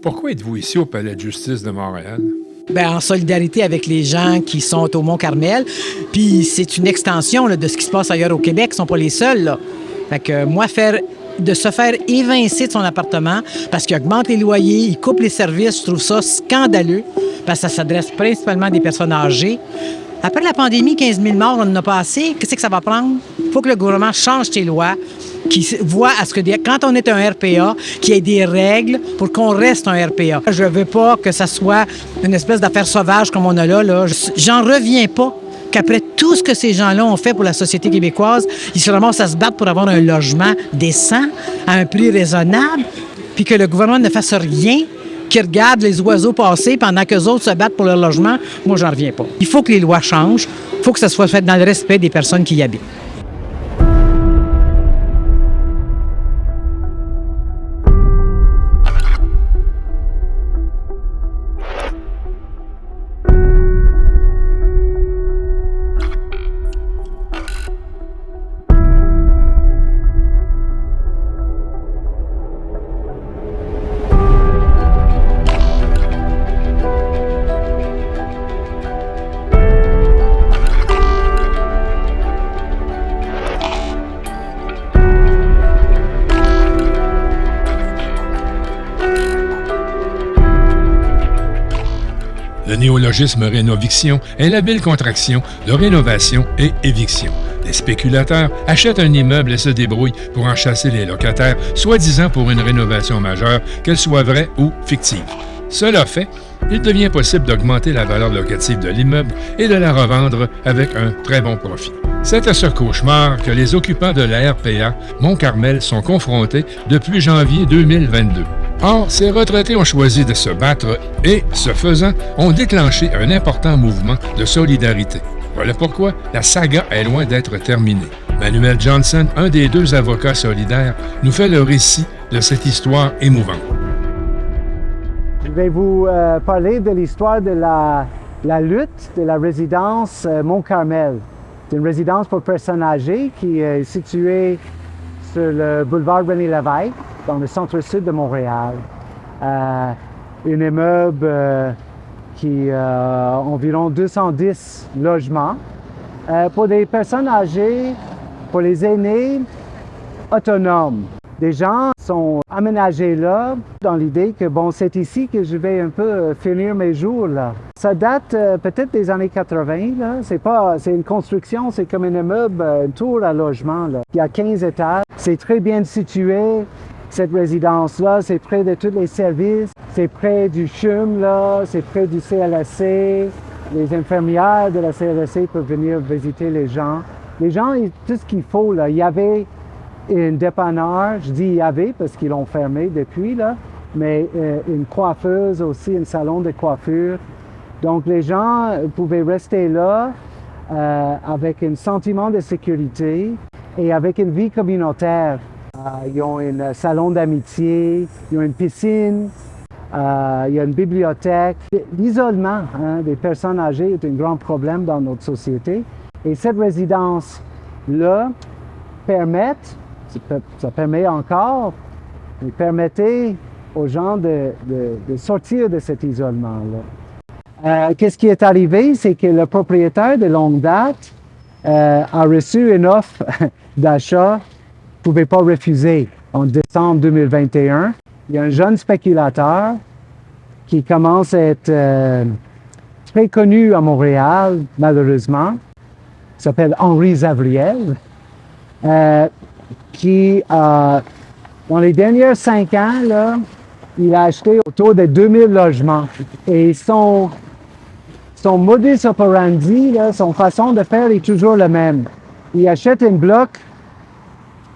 Pourquoi êtes-vous ici au Palais de justice de Montréal? Bien, en solidarité avec les gens qui sont au Mont-Carmel. Puis c'est une extension là, de ce qui se passe ailleurs au Québec. Ils ne sont pas les seuls. Là. Fait que moi, de se faire évincer de son appartement parce qu'il augmente les loyers, il coupe les services, je trouve ça scandaleux parce que ça s'adresse principalement à des personnes âgées. Après la pandémie, 15 000 morts, on n'en a pas assez. Qu'est-ce que ça va prendre? Il faut que le gouvernement change ses lois, qu'il voit à ce que quand on est un RPA, qu'il y ait des règles pour qu'on reste un RPA. Je veux pas que ça soit une espèce d'affaire sauvage comme on a là. J'en reviens pas qu'après tout ce que ces gens-là ont fait pour la société québécoise, ils se ramassent à se battre pour avoir un logement décent, à un prix raisonnable, puis que le gouvernement ne fasse rien, qui regardent les oiseaux passer pendant qu'eux autres se battent pour leur logement. Moi, j'en reviens pas. Il faut que les lois changent. Il faut que ça soit fait dans le respect des personnes qui y habitent. Le néologisme rénoviction est l'habile contraction de rénovation et éviction. Les spéculateurs achètent un immeuble et se débrouillent pour en chasser les locataires, soi-disant pour une rénovation majeure, qu'elle soit vraie ou fictive. Cela fait, il devient possible d'augmenter la valeur locative de l'immeuble et de la revendre avec un très bon profit. C'est à ce cauchemar que les occupants de la RPA Mont-Carmel sont confrontés depuis janvier 2022. Or, ces retraités ont choisi de se battre et, ce faisant, ont déclenché un important mouvement de solidarité. Voilà pourquoi la saga est loin d'être terminée. Manuel Johnson, un des deux avocats solidaires, nous fait le récit de cette histoire émouvante. Je vais vous parler de l'histoire de la lutte de la résidence Mont-Carmel. C'est une résidence pour personnes âgées qui est située sur le boulevard René-Lévesque, dans le centre-sud de Montréal. Un immeuble qui a environ 210 logements pour des personnes âgées, pour les aînés autonomes. Des gens sont aménagés là dans l'idée que, bon, c'est ici que je vais un peu finir mes jours, là. Ça date peut-être des années 80, là. C'est une construction, c'est comme un immeuble, une tour à logement, là. Il y a 15 étages. C'est très bien situé, cette résidence-là. C'est près de tous les services. C'est près du CHUM, là. C'est près du CLSC. Les infirmières de la CLSC peuvent venir visiter les gens. Les gens, tout ce qu'il faut, là. Il y avait une dépanneur, je dis il y avait parce qu'ils l'ont fermé depuis, là, mais une coiffeuse aussi, un salon de coiffure. Donc les gens pouvaient rester là avec un sentiment de sécurité et avec une vie communautaire. Ils ont un salon d'amitié, ils ont une piscine, il y a une bibliothèque. L'isolement des personnes âgées est un grand problème dans notre société. Et cette résidence-là ça permet encore, mais permettait aux gens de sortir de cet isolement-là. Qu'est-ce qui est arrivé? C'est que le propriétaire de longue date a reçu une offre d'achat qu'il ne pouvait pas refuser en décembre 2021. Il y a un jeune spéculateur qui commence à être très connu à Montréal, malheureusement. Il s'appelle Henri Zavriel. Qui, dans les derniers 5 ans, là, il a acheté autour de 2000 logements. Et son modus operandi, là, son façon de faire est toujours le même. Il achète un bloc,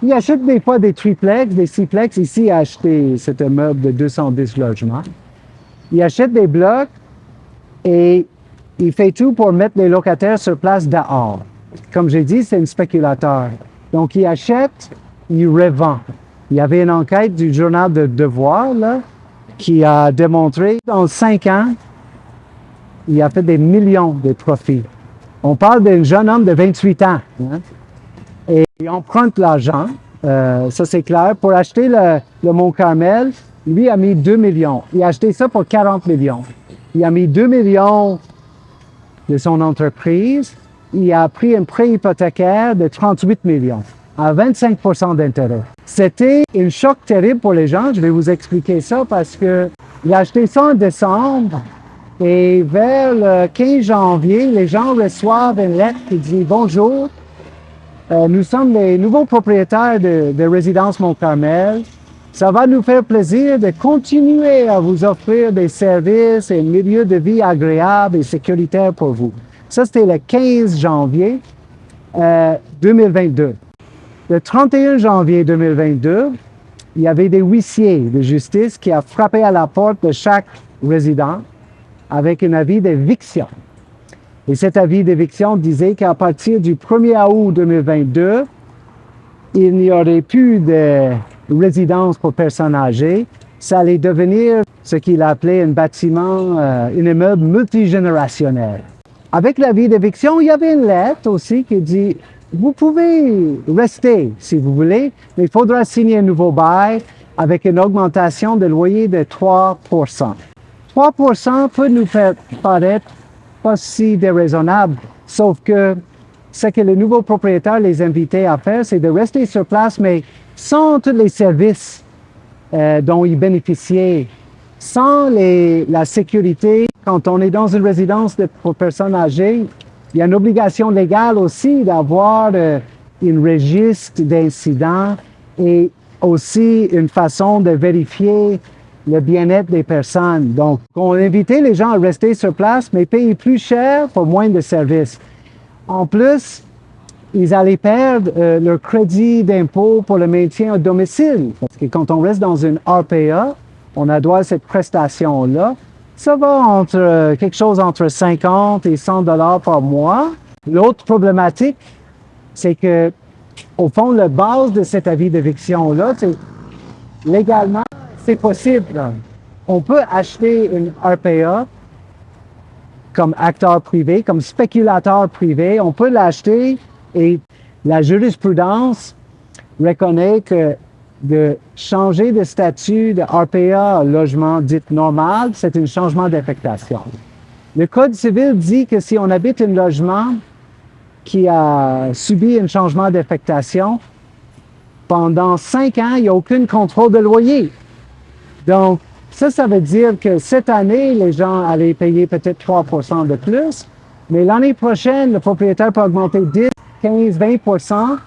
il achète des fois des triplex, des sixplex. Ici, il a acheté cet immeuble de 210 logements. Il achète des blocs et il fait tout pour mettre les locataires sur place dehors. Comme j'ai dit, c'est un spéculateur. Donc, il achète, il revend. Il y avait une enquête du journal de Devoir là, qui a démontré dans 5 ans, il a fait des millions de profits. On parle d'un jeune homme de 28 ans. Hein? Et il emprunte l'argent, ça c'est clair. Pour acheter le Mont-Carmel, lui a mis 2 millions. Il a acheté ça pour 40 millions. Il a mis 2 millions de son entreprise. Il a pris un prêt hypothécaire de 38 millions à 25 % d'intérêt. C'était un choc terrible pour les gens. Je vais vous expliquer ça parce que il a acheté ça en décembre et vers le 15 janvier, les gens reçoivent une lettre qui dit « Bonjour, nous sommes les nouveaux propriétaires de Résidence Mont-Carmel. Ça va nous faire plaisir de continuer à vous offrir des services et un milieu de vie agréable et sécuritaire pour vous. » Ça, c'était le 15 janvier 2022. Le 31 janvier 2022, il y avait des huissiers de justice qui ont frappé à la porte de chaque résident avec un avis d'éviction. Et cet avis d'éviction disait qu'à partir du 1er août 2022, il n'y aurait plus de résidence pour personnes âgées. Ça allait devenir ce qu'il appelait un bâtiment, un immeuble multigénérationnel. Avec l'avis d'éviction, il y avait une lettre aussi qui dit « Vous pouvez rester si vous voulez, mais il faudra signer un nouveau bail avec une augmentation de loyer de 3 %. 3 % peut nous faire paraître pas si déraisonnable, sauf que ce que les nouveaux propriétaires les invitaient à faire, c'est de rester sur place, mais sans tous les services dont ils bénéficiaient, sans la sécurité. Quand on est dans une résidence pour personnes âgées, il y a une obligation légale aussi d'avoir une registre d'incidents et aussi une façon de vérifier le bien-être des personnes. Donc, on invitait les gens à rester sur place, mais payer plus cher pour moins de services. En plus, ils allaient perdre leur crédit d'impôt pour le maintien au domicile. Parce que quand on reste dans une RPA, on a droit à cette prestation-là. Ça va entre quelque chose entre 50 et 100 $ par mois. L'autre problématique, c'est que, au fond, la base de cet avis d'éviction-là, c'est légalement, c'est possible. On peut acheter une RPA comme acteur privé, comme spéculateur privé. On peut l'acheter et la jurisprudence reconnaît que de changer de statut de RPA à logement dit normal, c'est un changement d'affectation. Le Code civil dit que si on habite un logement qui a subi un changement d'affectation, pendant 5 ans, il n'y a aucun contrôle de loyer. Donc, ça veut dire que cette année, les gens allaient payer peut-être 3 % de plus, mais l'année prochaine, le propriétaire peut augmenter 10, 15, 20 %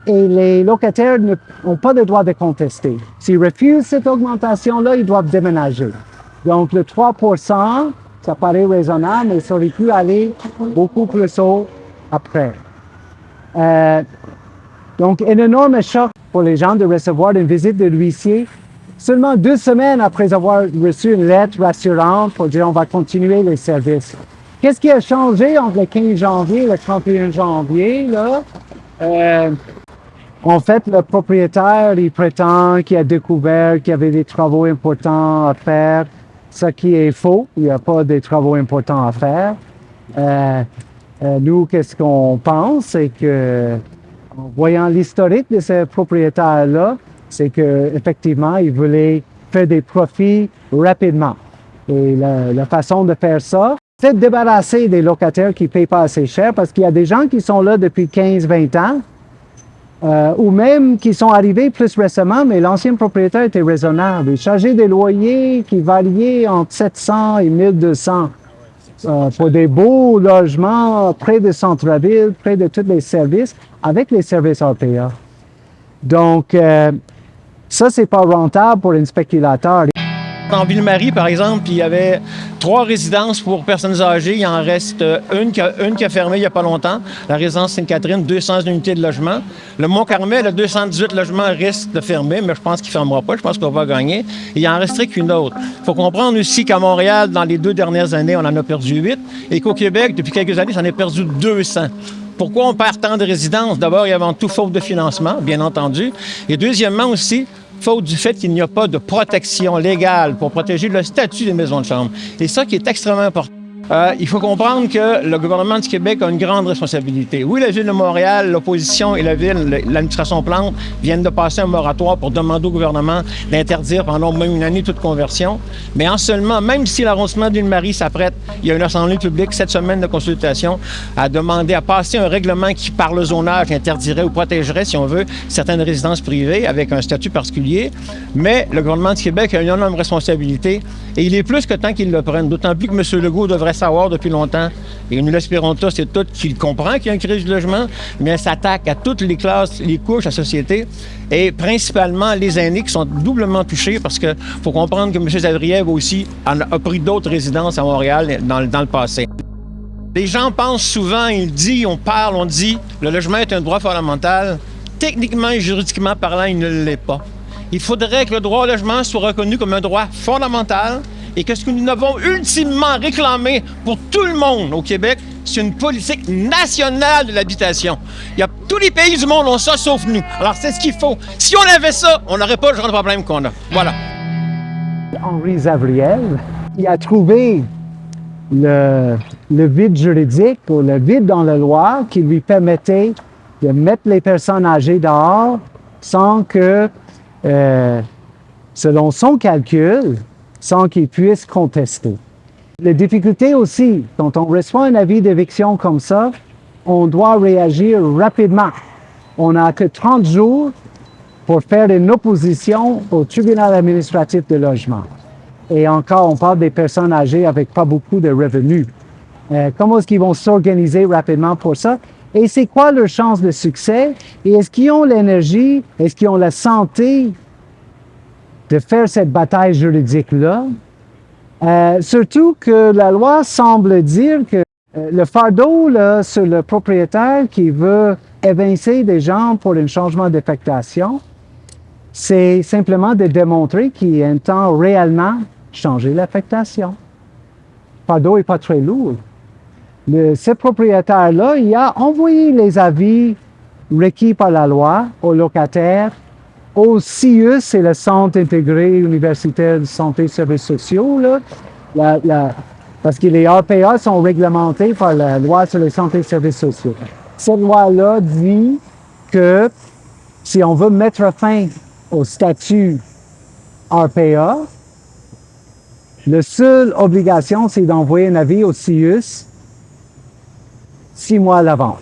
et les locataires n'ont pas le droit de contester. S'ils refusent cette augmentation-là, ils doivent déménager. Donc, le 3 % ça paraît raisonnable, mais ça aurait pu aller beaucoup plus haut après. Donc, un énorme choc pour les gens de recevoir une visite de l'huissier seulement 2 semaines après avoir reçu une lettre rassurante pour dire on va continuer les services. Qu'est-ce qui a changé entre le 15 janvier et le 31 janvier, là? En fait, le propriétaire, il prétend qu'il a découvert qu'il y avait des travaux importants à faire, ce qui est faux. Il n'y a pas de travaux importants à faire. Nous, qu'est-ce qu'on pense? C'est que, en voyant l'historique de ce propriétaire-là, c'est qu'effectivement, il voulait faire des profits rapidement. Et la façon de faire ça, c'est de débarrasser des locataires qui ne payent pas assez cher, parce qu'il y a des gens qui sont là depuis 15-20 ans, ou même qui sont arrivés plus récemment, mais l'ancien propriétaire était raisonnable. Il chargeait des loyers qui variaient entre 700 et 1200 pour des beaux logements près de centre-ville, près de tous les services, avec les services RPA. Donc, ça, c'est pas rentable pour un spéculateur. En Ville-Marie, par exemple, il y avait 3 résidences pour personnes âgées. Il en reste une qui a fermé il n'y a pas longtemps. La résidence Sainte-Catherine, 200 unités de logement. Le Mont-Carmel, le 218 logements risque de fermer, mais je pense qu'il ne fermera pas. Je pense qu'on va gagner. Et il en resterait qu'une autre. Il faut comprendre aussi qu'à Montréal, dans les 2 dernières années, on en a perdu 8. Et qu'au Québec, depuis quelques années, j'en ai perdu 200. Pourquoi on perd tant de résidences? D'abord, il y a avant tout faute de financement, bien entendu. Et deuxièmement aussi, faute du fait qu'il n'y a pas de protection légale pour protéger le statut des maisons de chambre. Et ça qui est extrêmement important. Il faut comprendre que le gouvernement du Québec a une grande responsabilité. Oui, la Ville de Montréal, l'opposition et la Ville, l'administration Plante viennent de passer un moratoire pour demander au gouvernement d'interdire pendant au moins une année toute conversion. Mais en seulement, même si l'arrondissement d'Île-Marie s'apprête, il y a une assemblée publique, cette semaine de consultation, à demander à passer un règlement qui, par le zonage, interdirait ou protégerait, si on veut, certaines résidences privées avec un statut particulier. Mais le gouvernement du Québec a une énorme responsabilité et il est plus que temps qu'il le prenne. D'autant plus que M. Legault devrait savoir depuis longtemps, et nous l'espérons tous et toutes, qu'il comprend qu'il y a une crise du logement, mais elle s'attaque à toutes les classes, les couches de la société, et principalement les aînés qui sont doublement touchés, parce qu'il faut comprendre que M. Zadriev aussi a pris d'autres résidences à Montréal dans le passé. Les gens pensent souvent, on dit, le logement est un droit fondamental. Techniquement et juridiquement parlant, il ne l'est pas. Il faudrait que le droit au logement soit reconnu comme un droit fondamental et que ce que nous avons ultimement réclamé pour tout le monde au Québec, c'est une politique nationale de l'habitation. Tous les pays du monde ont ça, sauf nous. Alors, c'est ce qu'il faut. Si on avait ça, on n'aurait pas le genre de problème qu'on a. Voilà. Henri Zadriev, il a trouvé le vide juridique ou le vide dans la loi qui lui permettait de mettre les personnes âgées dehors sans que, selon son calcul, sans qu'ils puissent contester. La difficulté aussi, quand on reçoit un avis d'éviction comme ça, on doit réagir rapidement. On n'a que 30 jours pour faire une opposition au tribunal administratif de logement. Et encore, on parle des personnes âgées avec pas beaucoup de revenus. Comment est-ce qu'ils vont s'organiser rapidement pour ça? Et c'est quoi leur chance de succès? Et est-ce qu'ils ont l'énergie? Est-ce qu'ils ont la santé de faire cette bataille juridique-là? Surtout que la loi semble dire que le fardeau là, sur le propriétaire qui veut évincer des gens pour un changement d'affectation, c'est simplement de démontrer qu'il entend réellement changer l'affectation. Le fardeau n'est pas très lourd. Ce propriétaire-là, il a envoyé les avis requis par la loi aux locataires, au CIUS, c'est le Centre intégré universitaire de santé et services sociaux, là, parce que les RPA sont réglementés par la loi sur la santé et services sociaux. Cette loi-là dit que si on veut mettre fin au statut RPA, la seule obligation, c'est d'envoyer un avis au CIUS 6 mois à l'avance.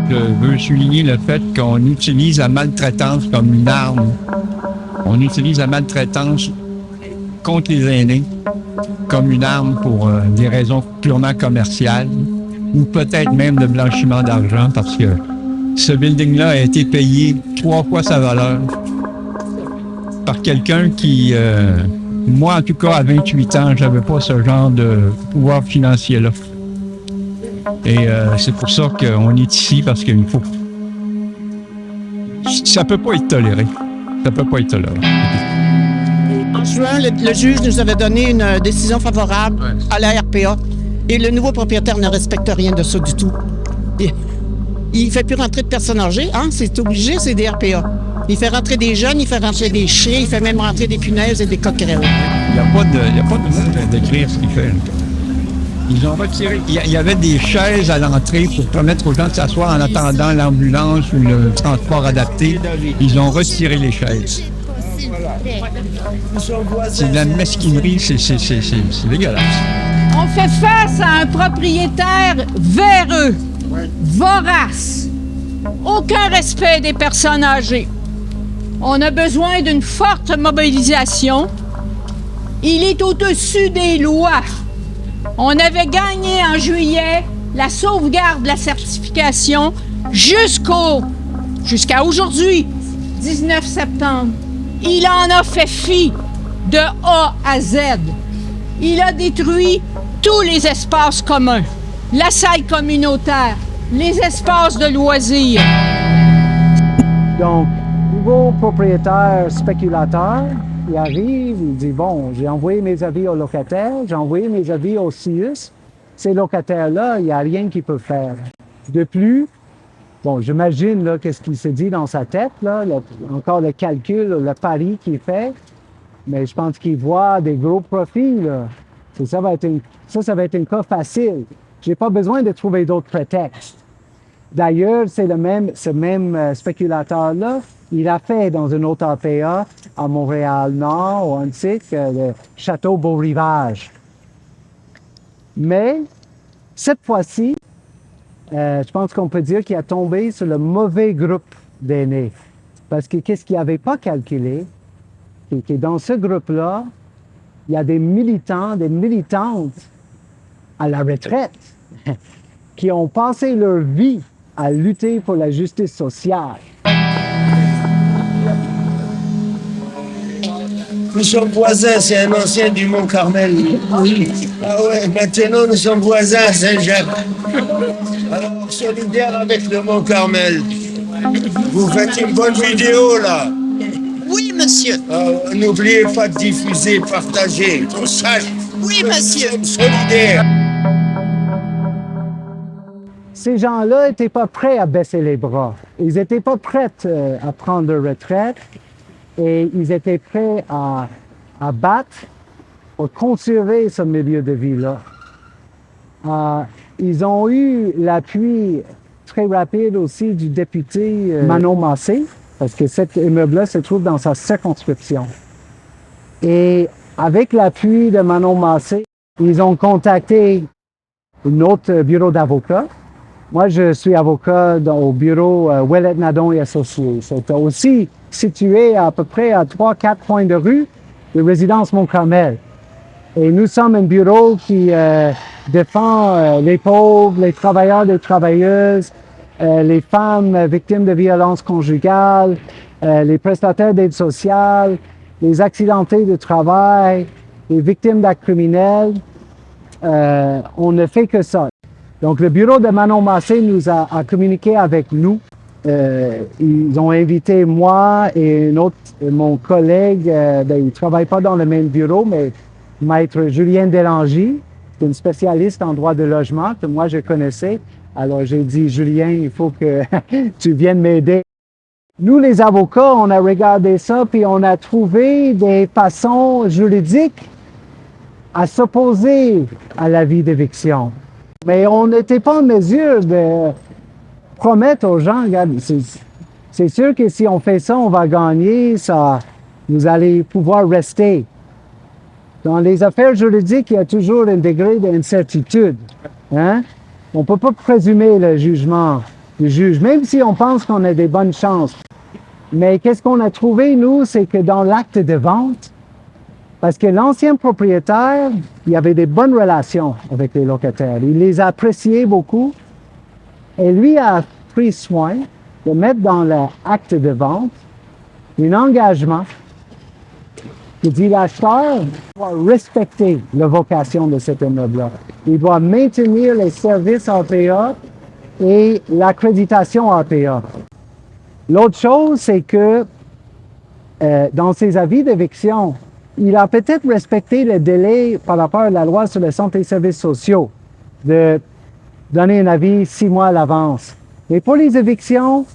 Je veux souligner le fait qu'on utilise la maltraitance comme une arme. On utilise la maltraitance contre les aînés comme une arme pour des raisons purement commerciales ou peut-être même de blanchiment d'argent parce que ce building-là a été payé 3 fois sa valeur par quelqu'un qui, moi en tout cas à 28 ans, j'avais pas ce genre de pouvoir financier-là. Et c'est pour ça qu'on est ici, parce qu'il faut... Ça peut pas être toléré. Ça peut pas être toléré. En juin, le juge nous avait donné une décision favorable à la RPA et le nouveau propriétaire ne respecte rien de ça du tout. Il ne fait plus rentrer de personnes âgées, hein? C'est obligé, c'est des RPA. Il fait rentrer des jeunes, il fait rentrer des chiens, il fait même rentrer des punaises et des coquerelles. Il n'y a pas de mots d'écrire ce qu'il fait. Ils ont retiré. Il y avait des chaises à l'entrée pour permettre aux gens de s'asseoir en attendant l'ambulance ou le transport adapté. Ils ont retiré les chaises. C'est de la mesquinerie, c'est dégueulasse. On fait face à un propriétaire véreux, vorace, aucun respect des personnes âgées. On a besoin d'une forte mobilisation. Il est au-dessus des lois. On avait gagné en juillet la sauvegarde de la certification jusqu'à aujourd'hui, 19 septembre. Il en a fait fi de A à Z. Il a détruit tous les espaces communs, la salle communautaire, les espaces de loisirs. Donc, nouveau propriétaire spéculateur, il arrive, il dit, bon, j'ai envoyé mes avis aux locataires, j'ai envoyé mes avis au CIUS. Ces locataires-là, il n'y a rien qu'ils peuvent faire. De plus, bon, j'imagine là, qu'est-ce qu'il se dit dans sa tête, là, encore le calcul, le pari qu'il fait, mais je pense qu'il voit des gros profits, là. Ça va être un cas facile. Je n'ai pas besoin de trouver d'autres prétextes. D'ailleurs, ce même spéculateur-là, il a fait dans une autre RPA à Montréal-Nord, au Huntsic, le Château Beau-Rivage. Mais cette fois-ci, je pense qu'on peut dire qu'il a tombé sur le mauvais groupe d'aînés. Parce que qu'est-ce qu'il n'avait pas calculé? C'est que dans ce groupe-là, il y a des militants, des militantes à la retraite qui ont passé leur vie à lutter pour la justice sociale. Nous sommes voisins, c'est un ancien du Mont-Carmel. Ah ouais, maintenant nous sommes voisins à Saint-Jacques. Alors, solidaire avec le Mont-Carmel. Vous faites une bonne vidéo là. Oui, monsieur. N'oubliez pas de diffuser, partager, qu'on sache. Oui, monsieur. Nous sommes solidaires. Ces gens-là n'étaient pas prêts à baisser les bras. Ils n'étaient pas prêts à prendre leur retraite et ils étaient prêts à battre pour conserver ce milieu de vie-là. Ils ont eu l'appui très rapide aussi du député Manon Massé, parce que cet immeuble-là se trouve dans sa circonscription. Et avec l'appui de Manon Massé, ils ont contacté un autre bureau d'avocats. Moi, je suis avocat au bureau Ouellet Nadon et Associés. C'est aussi situé à peu près à 3-4 points de rue de résidence Mont-Carmel. Et nous sommes un bureau qui défend les pauvres, les travailleurs et les travailleuses, les femmes victimes de violences conjugales, les prestataires d'aide sociale, les accidentés de travail, les victimes d'actes criminels. On ne fait que ça. Donc, le bureau de Manon Massé nous a communiqué avec nous. Ils ont invité moi et mon collègue, il ne travaille pas dans le même bureau, mais Maître Julien Délangy, une spécialiste en droit de logement que moi je connaissais. Alors, j'ai dit, Julien, il faut que tu viennes m'aider. Nous, les avocats, on a regardé ça, puis on a trouvé des façons juridiques à s'opposer à l'avis d'éviction. Mais on n'était pas en mesure de promettre aux gens, regarde, c'est sûr que si on fait ça, on va gagner, ça, vous allez pouvoir rester. Dans les affaires juridiques, il y a toujours un degré d'incertitude. Hein? On ne peut pas présumer le jugement du juge, même si on pense qu'on a des bonnes chances. Mais qu'est-ce qu'on a trouvé, nous, c'est que dans l'acte de vente, parce que l'ancien propriétaire, il avait des bonnes relations avec les locataires. Il les a appréciés beaucoup. Et lui a pris soin de mettre dans l'acte de vente un engagement qui dit l'acheteur doit respecter la vocation de cet immeuble-là. Il doit maintenir les services RPA et l'accréditation RPA. L'autre chose, c'est que dans ses avis d'éviction, il a peut-être respecté le délai par rapport à la loi sur la santé et services sociaux de donner un avis 6 mois à l'avance. Mais pour les évictions,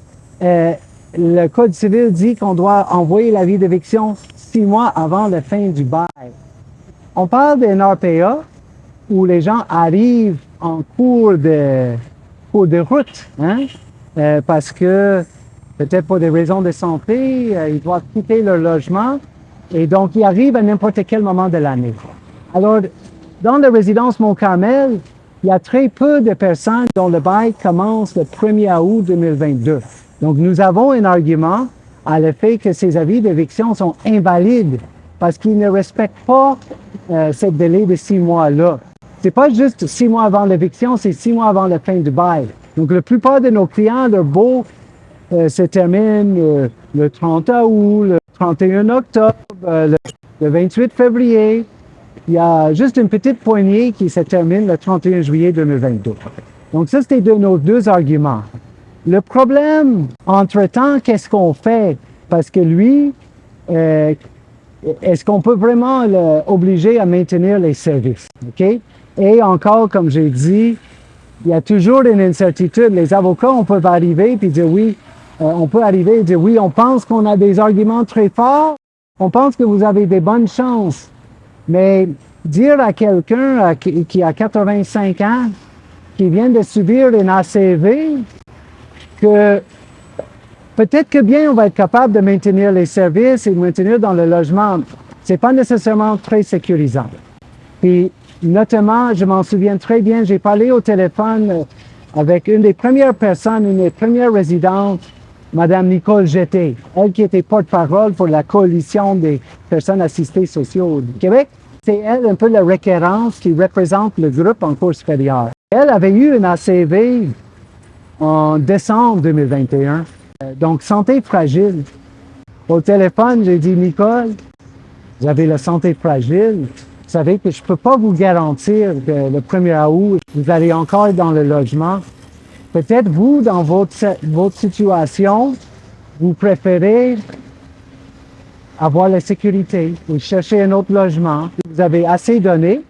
le Code civil dit qu'on doit envoyer l'avis d'éviction 6 mois avant la fin du bail. On parle d'un RPA où les gens arrivent en cours de route, hein? Parce que peut-être pour des raisons de santé, ils doivent quitter leur logement. Et donc, ils arrivent à n'importe quel moment de l'année. Alors, dans la résidence Mont-Carmel, il y a très peu de personnes dont le bail commence le 1er août 2022. Donc, nous avons un argument à l'effet que ces avis d'éviction sont invalides parce qu'ils ne respectent pas ce délai de 6 mois-là. C'est pas juste 6 mois avant l'éviction, c'est 6 mois avant la fin du bail. Donc, la plupart de nos clients, leur baux se terminent le 30 août, le 31 octobre, le 28 février. Il y a juste une petite poignée qui se termine le 31 juillet 2022. Donc ça, c'était nos deux arguments. Le problème, entre-temps, qu'est-ce qu'on fait? Parce que lui, est-ce qu'on peut vraiment l'obliger à maintenir les services? Okay? Et encore, comme j'ai dit, il y a toujours une incertitude. Les avocats, on peut arriver et dire oui, on peut arriver et dire oui, on pense qu'on a des arguments très forts, on pense que vous avez des bonnes chances, mais dire à quelqu'un qui a 85 ans, qui vient de subir une ACV, que peut-être que bien on va être capable de maintenir les services et de maintenir dans le logement, c'est pas nécessairement très sécurisant. Puis, notamment, je m'en souviens très bien, j'ai parlé au téléphone avec une des premières personnes, une des premières résidentes, Madame Nicole Jeté, elle qui était porte-parole pour la coalition des personnes assistées sociaux du Québec. C'est elle un peu la référence qui représente le groupe en cours supérieur. Elle avait eu une ACV en décembre 2021, donc santé fragile. Au téléphone, j'ai dit, Nicole, vous avez la santé fragile. Vous savez que je ne peux pas vous garantir que le 1er août, vous allez encore être dans le logement. Peut-être vous, dans votre situation, vous préférez avoir la sécurité ou chercher un autre logement. Vous avez assez donné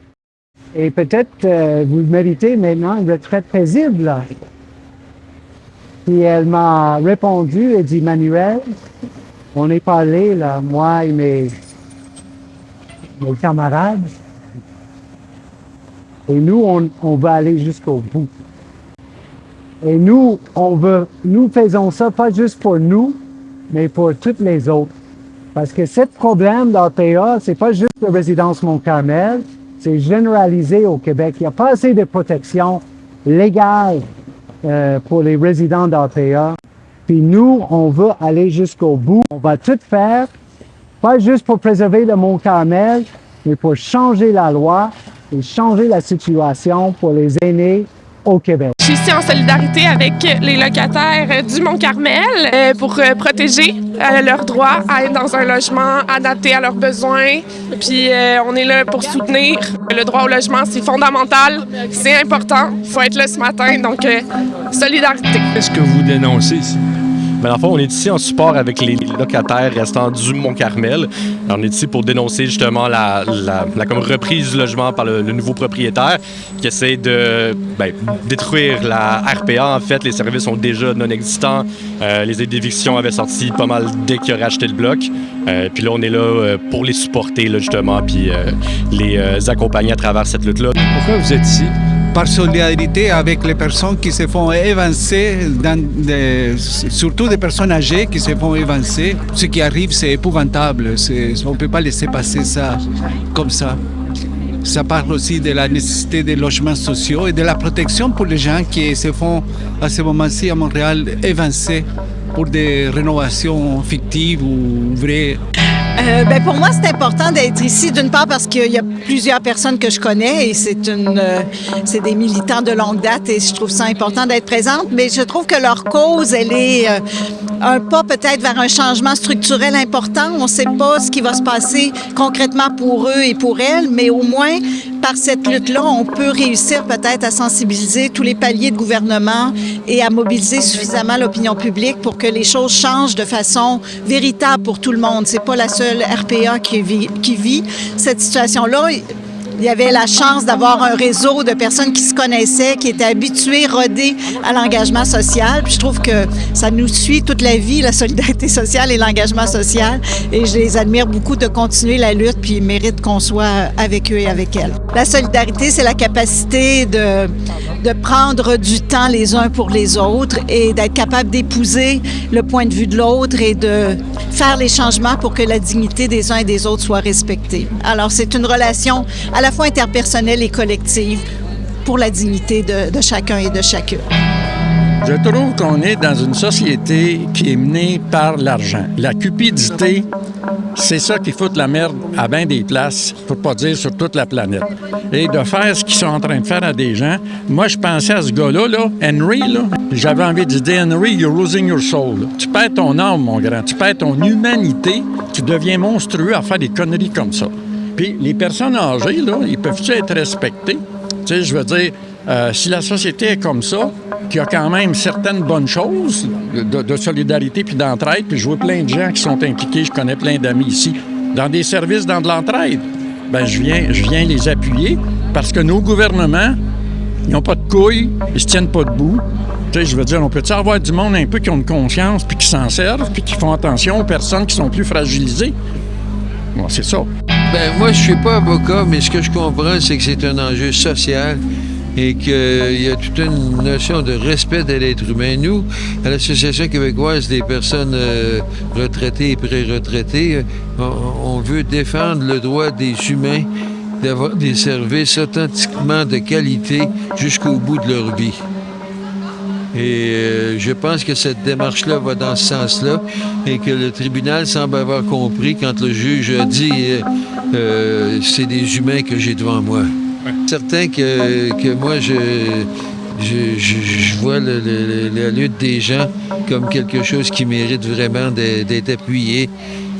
et peut-être vous méritez maintenant une retraite paisible. Là. Puis elle m'a répondu et dit, Manuel, on est parlé, là, moi et mes camarades, et nous, on va aller jusqu'au bout. Et nous faisons ça pas juste pour nous, mais pour toutes les autres. Parce que ce problème d'RPA, c'est pas juste la résidence Mont-Carmel, c'est généralisé au Québec. Il n'y a pas assez de protection légale pour les résidents d'RPA. Puis nous, on veut aller jusqu'au bout. On va tout faire, pas juste pour préserver le Mont-Carmel, mais pour changer la loi et changer la situation pour les aînés au Québec. Je suis ici en solidarité avec les locataires du Mont-Carmel pour protéger leurs droits à être dans un logement adapté à leurs besoins. Puis on est là pour soutenir. Le droit au logement, c'est fondamental, c'est important. Il faut être là ce matin, donc solidarité. Qu'est-ce que vous dénoncez ici? Mais en fait, on est ici en support avec les locataires restants du Mont-Carmel. On est ici pour dénoncer justement la comme reprise du logement par le nouveau propriétaire qui essaie de détruire la RPA. En fait, les services sont déjà non existants. Les aides d'éviction avaient sorti pas mal dès qu'ils auraient acheté le bloc. Puis là, on est là pour les supporter là, justement, puis les accompagner à travers cette lutte-là. Pourquoi vous êtes ici? Par solidarité avec les personnes qui se font évincer, surtout des personnes âgées qui se font évincer. Ce qui arrive, c'est épouvantable. On ne peut pas laisser passer ça comme ça. Ça parle aussi de la nécessité des logements sociaux et de la protection pour les gens qui se font, à ce moment-ci, à Montréal, évincer pour des rénovations fictives ou vraies. Pour moi, c'est important d'être ici, d'une part parce qu'il y a plusieurs personnes que je connais et c'est des militants de longue date et je trouve ça important d'être présente, mais je trouve que leur cause, elle est un pas peut-être vers un changement structurel important. On ne sait pas ce qui va se passer concrètement pour eux et pour elles, mais au moins, par cette lutte-là, on peut réussir peut-être à sensibiliser tous les paliers de gouvernement et à mobiliser suffisamment l'opinion publique pour que les choses changent de façon véritable pour tout le monde. C'est pas la seule RPA qui vit cette situation-là. Il y avait la chance d'avoir un réseau de personnes qui se connaissaient, qui étaient habituées, rodées à l'engagement social. Puis je trouve que ça nous suit toute la vie, la solidarité sociale et l'engagement social. Et je les admire beaucoup de continuer la lutte, puis ils méritent qu'on soit avec eux et avec elles. La solidarité, c'est la capacité de prendre du temps les uns pour les autres et d'être capable d'épouser le point de vue de l'autre et de faire les changements pour que la dignité des uns et des autres soit respectée. Alors, c'est une relation à la fois interpersonnelle et collective pour la dignité de chacun et de chacune. Je trouve qu'on est dans une société qui est menée par l'argent. La cupidité, c'est ça qui fout la merde à bien des places, pour pas dire sur toute la planète. Et de faire ce qu'ils sont en train de faire à des gens, moi je pensais à ce gars-là, Henry, j'avais envie de dire, Henry, you're losing your soul. Tu perds ton âme, mon grand, tu perds ton humanité, tu deviens monstrueux à faire des conneries comme ça. Puis les personnes âgées, ils peuvent-tu être respectées? Tu sais, je veux dire, si la société est comme ça, qu'il y a quand même certaines bonnes choses de solidarité puis d'entraide, puis je vois plein de gens qui sont impliqués, je connais plein d'amis ici, dans des services, dans de l'entraide, bien, je viens les appuyer parce que nos gouvernements, ils n'ont pas de couilles, ils se tiennent pas debout. Tu sais, je veux dire, on peut-tu avoir du monde un peu qui ont une conscience, puis qui s'en servent, puis qui font attention aux personnes qui sont plus fragilisées? Bon, c'est ça. Ben moi, je suis pas avocat, mais ce que je comprends, c'est que c'est un enjeu social et qu'il y a toute une notion de respect de l'être humain. Nous, à l'Association québécoise des personnes retraitées et pré-retraitées, on veut défendre le droit des humains d'avoir des services authentiquement de qualité jusqu'au bout de leur vie. Et je pense que cette démarche-là va dans ce sens-là et que le tribunal semble avoir compris quand le juge a dit c'est des humains que j'ai devant moi. Ouais. Certain que moi, je vois la lutte des gens comme quelque chose qui mérite vraiment d'être appuyé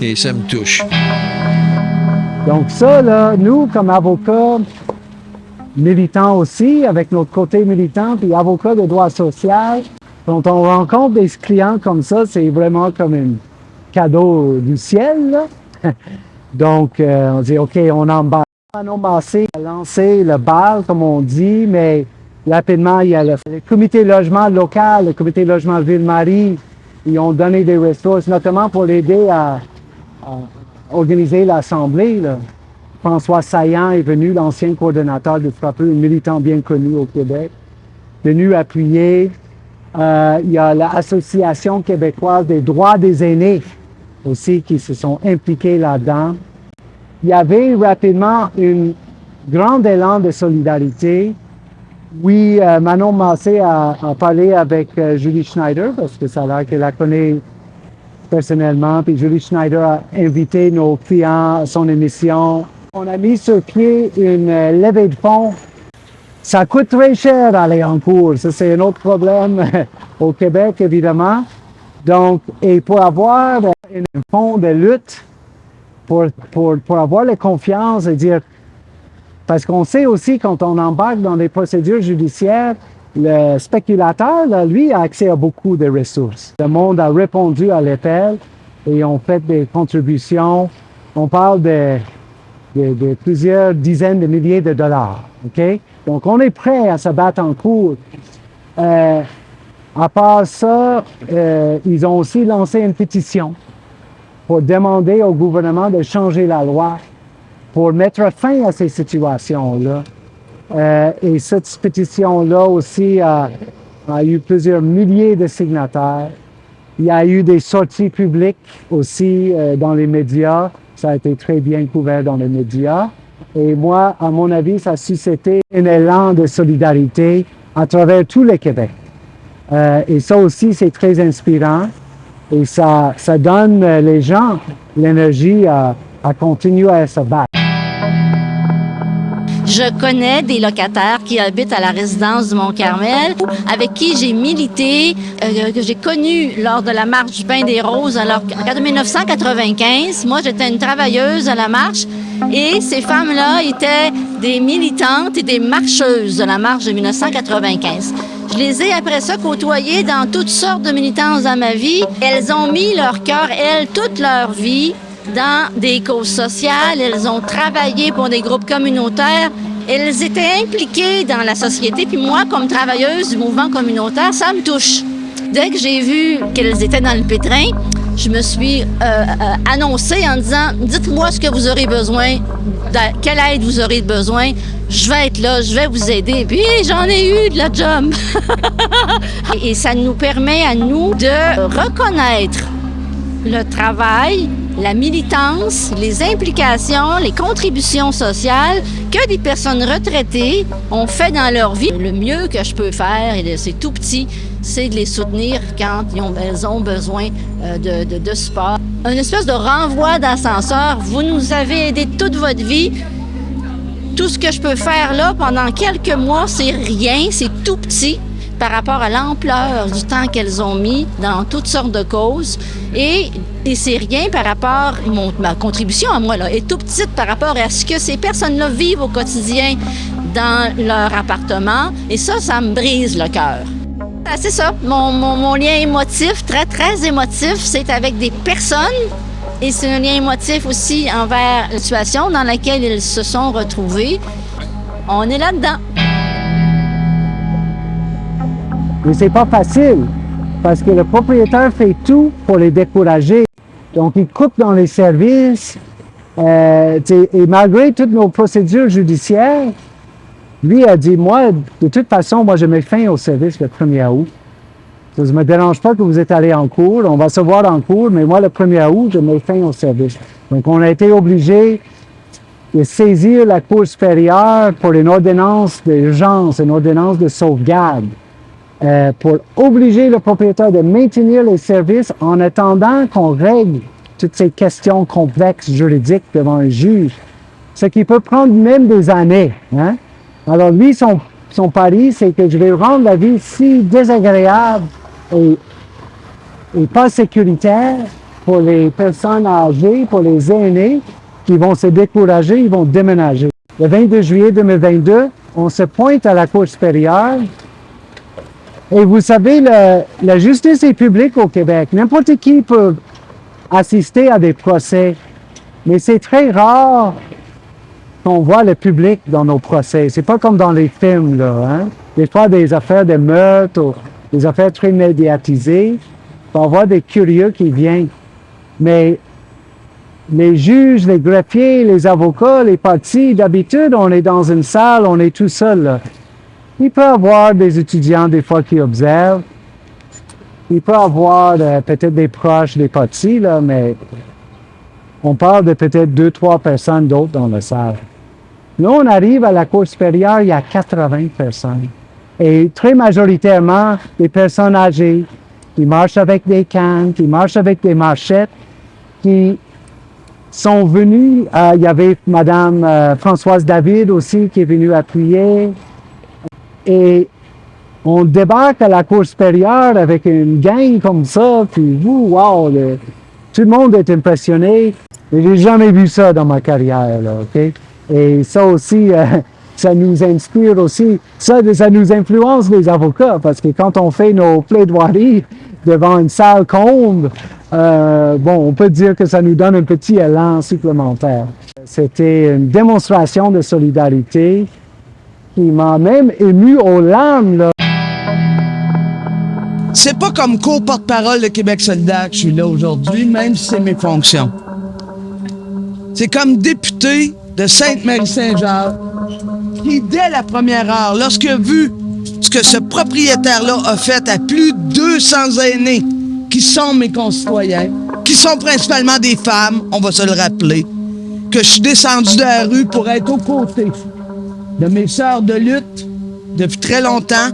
et ça me touche. Donc ça, là, nous, comme avocats, militants aussi, avec notre côté militant, puis avocats de droit social, quand on rencontre des clients comme ça, c'est vraiment comme un cadeau du ciel, là. Donc, on dit, OK, on embarque. Manon Massé a lancé le bal, comme on dit, mais rapidement, il y a le comité logement local, le comité logement Ville-Marie, ils ont donné des ressources, notamment pour l'aider à organiser l'Assemblée, là. François Saillant est venu, l'ancien coordonnateur de Frappeux, un militant bien connu au Québec, venu appuyer. Il y a l'Association québécoise des droits des aînés aussi qui se sont impliqués là-dedans. Il y avait rapidement un grand élan de solidarité. Oui, Manon Massé a parlé avec Julie Schneider, parce que ça a l'air qu'elle la connaît personnellement. Puis Julie Schneider a invité nos clients à son émission. On a mis sur pied une levée de fonds. Ça coûte très cher d'aller en cours. Ça, c'est un autre problème au Québec, évidemment. Donc, et pour avoir un fonds de lutte, pour avoir la confiance et dire... Parce qu'on sait aussi, quand on embarque dans des procédures judiciaires, le spéculateur, là, lui, a accès à beaucoup de ressources. Le monde a répondu à l'appel et ont fait des contributions. On parle de plusieurs dizaines de milliers de dollars. OK? Donc, on est prêt à se battre en cours. À part ça, ils ont aussi lancé une pétition pour demander au gouvernement de changer la loi pour mettre fin à ces situations-là. Et cette pétition-là aussi a eu plusieurs milliers de signataires. Il y a eu des sorties publiques aussi dans les médias. Ça a été très bien couvert dans les médias. Et moi, à mon avis, ça a suscité un élan de solidarité à travers tout le Québec. Et ça aussi, c'est très inspirant. Et ça donne les gens l'énergie à continuer à se battre. Je connais des locataires qui habitent à la résidence du Mont-Carmel, avec qui j'ai milité, que j'ai connu lors de la marche du Pain des Roses. Alors, en 1995, moi, j'étais une travailleuse à la marche et ces femmes-là étaient des militantes et des marcheuses de la marche de 1995. Je les ai, après ça, côtoyées dans toutes sortes de militances dans ma vie. Elles ont mis leur cœur, elles, toute leur vie, dans des causes sociales, elles ont travaillé pour des groupes communautaires, elles étaient impliquées dans la société, puis moi, comme travailleuse du mouvement communautaire, ça me touche. Dès que j'ai vu qu'elles étaient dans le pétrin, je me suis annoncée en disant « Dites-moi ce que vous aurez besoin, quelle aide vous aurez besoin, je vais être là, je vais vous aider. » Puis j'en ai eu de la job. Et ça nous permet à nous de reconnaître le travail, la militance, les implications, les contributions sociales que des personnes retraitées ont fait dans leur vie. Le mieux que je peux faire, et c'est tout petit, c'est de les soutenir quand elles ont besoin de support. Une espèce de renvoi d'ascenseur. Vous nous avez aidés toute votre vie. Tout ce que je peux faire là pendant quelques mois, c'est rien, c'est tout petit par rapport à l'ampleur du temps qu'elles ont mis dans toutes sortes de causes. Et c'est rien par rapport, ma contribution à moi là, est tout petite par rapport à ce que ces personnes-là vivent au quotidien dans leur appartement. Et ça me brise le cœur. C'est ça, mon lien émotif, très, très émotif, c'est avec des personnes. Et c'est un lien émotif aussi envers la situation dans laquelle ils se sont retrouvés. On est là-dedans. Mais c'est pas facile, parce que le propriétaire fait tout pour les décourager. Donc, il coupe dans les services, Et malgré toutes nos procédures judiciaires, lui a dit, moi, de toute façon, moi, je mets fin au service le 1er août. Ça ne me dérange pas que vous êtes allé en cours, on va se voir en cours, mais moi, le 1er août, je mets fin au service. Donc, on a été obligé de saisir la Cour supérieure pour une ordonnance d'urgence, une ordonnance de sauvegarde, pour obliger le propriétaire de maintenir les services en attendant qu'on règle toutes ces questions complexes juridiques devant un juge, ce qui peut prendre même des années. Hein? Alors lui, son pari, c'est que je vais rendre la vie si désagréable et pas sécuritaire pour les personnes âgées, pour les aînés, qui vont se décourager, ils vont déménager. Le 22 juillet 2022, on se pointe à la Cour supérieure. Et vous savez, la justice est publique au Québec. N'importe qui peut assister à des procès. Mais c'est très rare qu'on voit le public dans nos procès. C'est pas comme dans les films, là. Hein? Des fois, des affaires de meurtre ou des affaires très médiatisées. On voit des curieux qui viennent. Mais les juges, les greffiers, les avocats, les parties, d'habitude, on est dans une salle, on est tout seul, là. Il peut y avoir des étudiants, des fois, qui observent. Il peut y avoir peut-être des proches des parties, là, mais on parle de peut-être 2-3 personnes d'autres dans la salle. Là, on arrive à la Cour supérieure, il y a 80 personnes. Et très majoritairement, des personnes âgées qui marchent avec des cannes, qui marchent avec des marchettes, qui sont venues. Il y avait Mme Françoise David aussi qui est venue appuyer. Et on débarque à la Cour supérieure avec une gang comme ça, puis wow, tout le monde est impressionné. Et j'ai jamais vu ça dans ma carrière, là, OK? Et ça aussi, ça nous inspire aussi, ça nous influence les avocats, parce que quand on fait nos plaidoiries devant une salle comble, on peut dire que ça nous donne un petit élan supplémentaire. C'était une démonstration de solidarité qui m'a même ému aux larmes, là. C'est pas comme co-porte-parole de Québec solidaire que je suis là aujourd'hui, même si c'est mes fonctions. C'est comme député de Sainte-Marie-Saint-Jacques qui, dès la première heure, lorsqu'il a vu ce que ce propriétaire-là a fait à plus de 200 aînés qui sont mes concitoyens, qui sont principalement des femmes, on va se le rappeler, que je suis descendu de la rue pour être aux côtés de mes sœurs de lutte depuis très longtemps,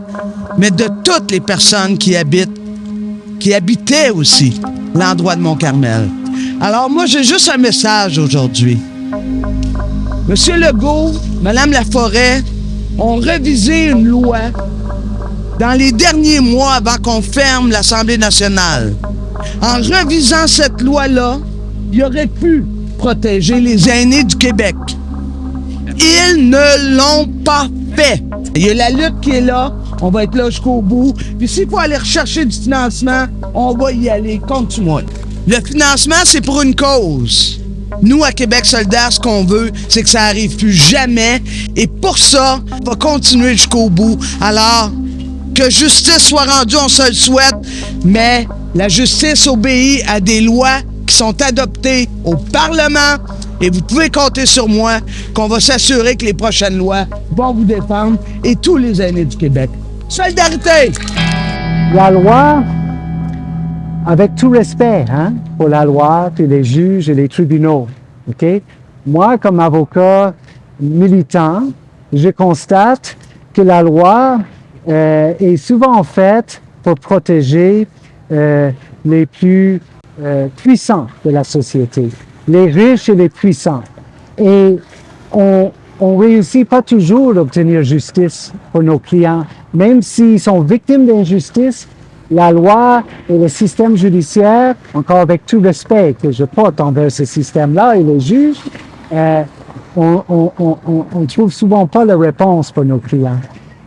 mais de toutes les personnes qui habitaient aussi l'endroit de Mont-Carmel. Alors moi, j'ai juste un message aujourd'hui. Monsieur Legault, Madame Laforêt ont révisé une loi dans les derniers mois avant qu'on ferme l'Assemblée nationale. En révisant cette loi-là, il aurait pu protéger les aînés du Québec. Ils ne l'ont pas fait. Il y a la lutte qui est là, on va être là jusqu'au bout. Puis s'il faut aller rechercher du financement, on va y aller, compte-moi. Le financement, c'est pour une cause. Nous, à Québec solidaire, ce qu'on veut, c'est que ça n'arrive plus jamais. Et pour ça, on va continuer jusqu'au bout. Alors, que justice soit rendue, on se le souhaite, mais la justice obéit à des lois qui sont adoptées au Parlement. Et vous pouvez compter sur moi qu'on va s'assurer que les prochaines lois vont vous défendre et tous les aînés du Québec. Solidarité! La loi, avec tout respect pour la loi, puis les juges et les tribunaux, OK? Moi, comme avocat militant, je constate que la loi est souvent faite pour protéger les plus puissants de la société, les riches et les puissants. Et on réussit pas toujours à obtenir justice pour nos clients. Même s'ils sont victimes d'injustice, la loi et le système judiciaire, encore avec tout respect que je porte envers ce système-là et les juges, on trouve souvent pas la réponse pour nos clients.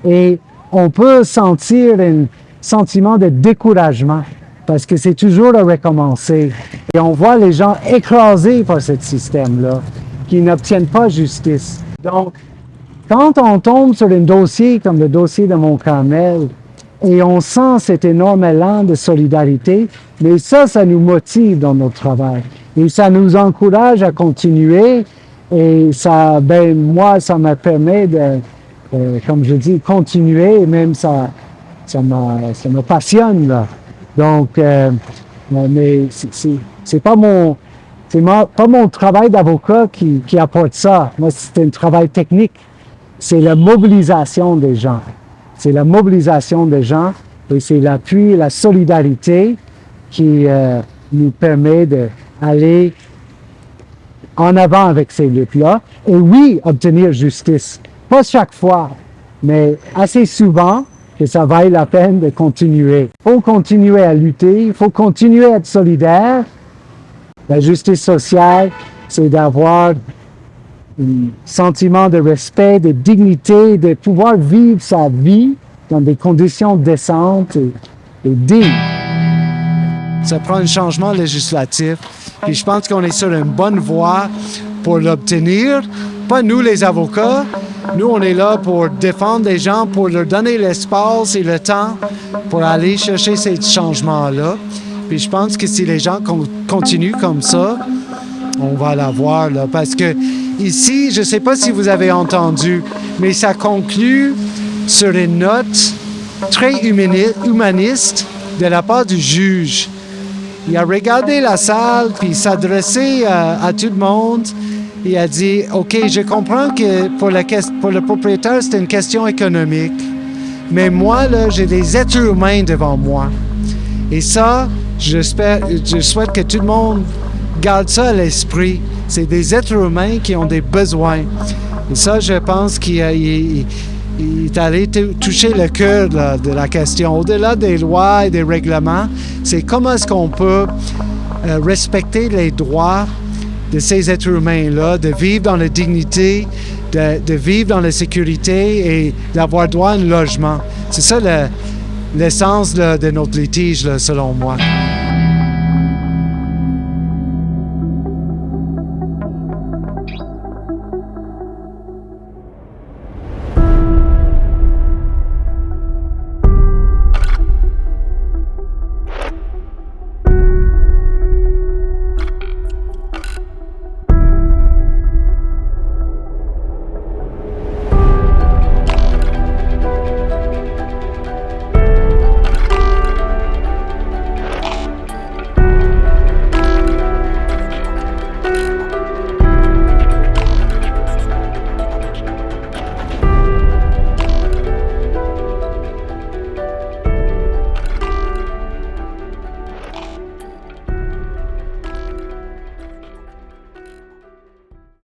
Et on peut sentir un sentiment de découragement parce que c'est toujours à recommencer. Et on voit les gens écrasés par ce système-là, qui n'obtiennent pas justice. Donc, quand on tombe sur un dossier comme le dossier de Mont-Carmel, et on sent cet énorme élan de solidarité, mais ça nous motive dans notre travail. Et ça nous encourage à continuer. Et ça, moi, ça me permet de, comme je dis, continuer. Et même ça me passionne, là. Donc, mais c'est pas mon travail d'avocat qui apporte ça. Moi, c'est un travail technique. C'est la mobilisation des gens. C'est la mobilisation des gens et c'est l'appui, la solidarité qui nous permet d'aller en avant avec ces luttes-là. Et oui, obtenir justice. Pas chaque fois, mais assez souvent que ça vaille la peine de continuer. Il faut continuer à lutter, il faut continuer à être solidaire. La justice sociale, c'est d'avoir un sentiment de respect, de dignité, de pouvoir vivre sa vie dans des conditions décentes et dignes. Ça prend un changement législatif. Puis je pense qu'on est sur une bonne voie pour l'obtenir. Pas nous, les avocats. Nous, on est là pour défendre les gens, pour leur donner l'espace et le temps pour aller chercher ces changements-là. Puis je pense que si les gens continuent comme ça, on va l'avoir, là. Parce que ici, je ne sais pas si vous avez entendu, mais ça conclut sur une note très humaniste de la part du juge. Il a regardé la salle, puis s'adressait à tout le monde. Il a dit, OK, je comprends que pour le propriétaire, c'est une question économique. Mais moi, là, j'ai des êtres humains devant moi. Et ça, je souhaite que tout le monde garde ça à l'esprit. C'est des êtres humains qui ont des besoins. Et ça, je pense qu'il est allé toucher le cœur de la question. Au-delà des lois et des règlements, c'est comment est-ce qu'on peut respecter les droits de ces êtres humains-là, de vivre dans la dignité, de vivre dans la sécurité et d'avoir droit à un logement. C'est ça l'essence de notre litige, là, selon moi.